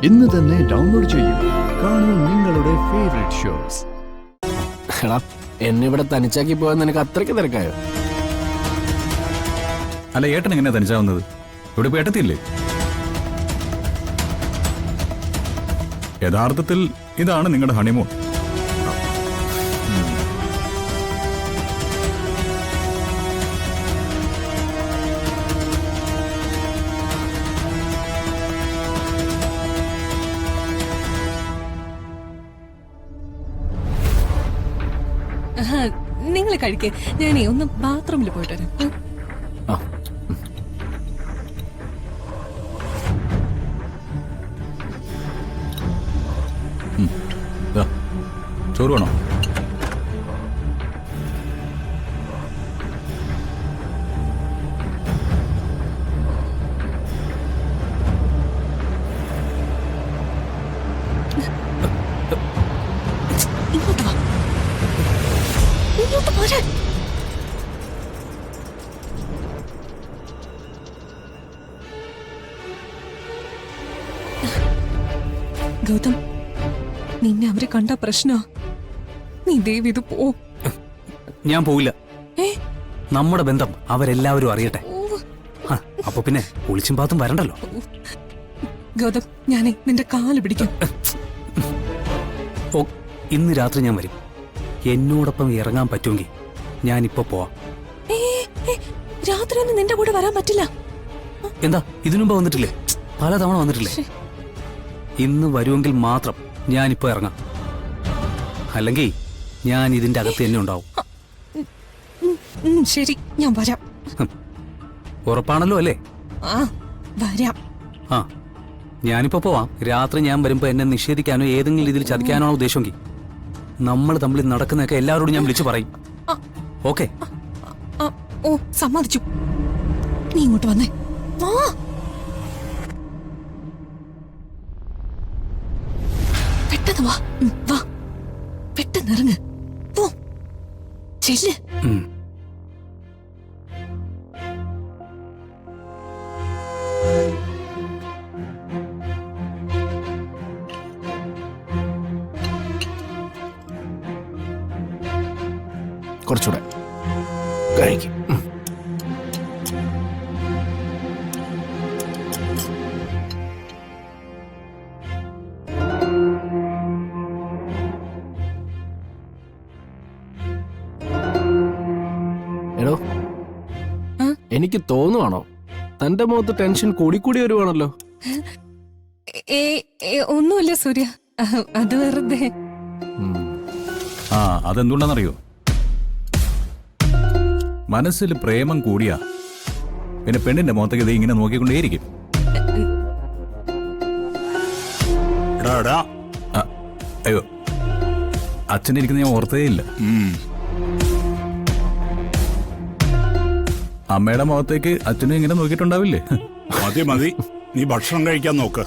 ഇന്ന് തന്നെ ഡൗൺലോഡ് ചെയ്യൂ. കാണൂ നിങ്ങളുടെ ഫേവറേറ്റ് ഷോസ്. എന്നെ ഇവിടെ തനിച്ചാക്കി പോകാൻ നിനക്ക് അത്രയ്ക്ക് തിരക്കായോ? അല്ല, ഏട്ടൻ എങ്ങനെയാ തനിച്ചാവുന്നത്? ഇവിടെ ഇപ്പൊ ഏട്ടത്തില്ലേ? യഥാർത്ഥത്തിൽ ഇതാണ് നിങ്ങളുടെ ഹണിമൂൺ. നിങ്ങൾ കഴിക്കേ, ഞാനേ ഒന്ന് ബാത്റൂമിൽ പോയിട്ട് വരാം. ചോറ് വേണോ? ഇങ്ങോട്ട് വാ, ഇങ്ങോട്ട് പോരാ. ഗൗതം, നിന്നെ അവരെ കണ്ട പ്രശ്ന. നീ ദേവി ഇത് പോ. ഞാൻ പോവില്ല. നമ്മുടെ ബന്ധം അവരെല്ലാവരും അറിയട്ടെ. അപ്പൊ പിന്നെ ഒളിച്ചും പാത്തും വരണ്ടല്ലോ. ഗൗതം, ഞാനേ നിന്റെ കാല് പിടിക്കാം. ഓ, ഇന്ന് രാത്രി ഞാൻ വരും. എന്നോടൊപ്പം ഇറങ്ങാൻ പറ്റുമെങ്കിൽ ഞാനിപ്പോ പോവാം. രാത്രി ഒന്നും നിന്റെ കൂടെ വരാൻ പറ്റില്ല. എന്താ, ഇതിനുമ്പ് വന്നിട്ടില്ലേ? പലതവണ വന്നിട്ടില്ലേ? ഇന്ന് വരുമെങ്കിൽ മാത്രം ഞാനിപ്പോ ഇറങ്ങാം. അല്ലെങ്കിൽ ഞാൻ ഇതിന്റെ അകത്ത് തന്നെ ഉണ്ടാവും. ശരി, ഞാൻ വരാം. ഉറപ്പാണല്ലോ അല്ലേ? വരാം. ആ, ഞാനിപ്പോ പോവാം. രാത്രി ഞാൻ വരുമ്പോ എന്നെ നിഷേധിക്കാനോ ഏതെങ്കിലും രീതിയിൽ ചതിക്കാനോ ഉദ്ദേശമെങ്കിൽ നമ്മൾ തമ്മിൽ നടക്കുന്നതൊക്കെ എല്ലാവരോടും ഞാൻ വിളിച്ചു പറയും. ഓക്കെ? ഓ, സമ്മതിച്ചു. നീ ഇങ്ങോട്ട് വന്നേ. പെട്ടെന്ന് വാ. വാ, പെട്ടെന്ന് ഇറങ്ങ്. പോ, ചെല്ല്. കുറച്ചുകൂടെ കഴിക്കും. എടോ, എനിക്ക് തോന്നുവാണോ തന്റെ മുഖത്ത് ടെൻഷൻ കൂടിക്കൂടി വരുവാണല്ലോ? ഒന്നുമില്ല സൂര്യ, അത് വെറുതെ. അതെന്തുകൊണ്ടാണെന്നറിയോ? മനസ്സിൽ പ്രേമം കൂടിയാ പിന്നെ പെണ്ണിന്റെ മുഖത്തേക്ക് ഇത് ഇങ്ങനെ നോക്കിക്കൊണ്ടേയിരിക്കും. അയ്യോ, അച്ഛനിരിക്കുന്ന ഞാൻ ഓർത്തേ ഇല്ല. അമ്മയുടെ മുഖത്തേക്ക് അച്ഛനും ഇങ്ങനെ നോക്കിയിട്ടുണ്ടാവില്ലേ? മതി മതി, നീ ഭക്ഷണം കഴിക്കാൻ നോക്ക്.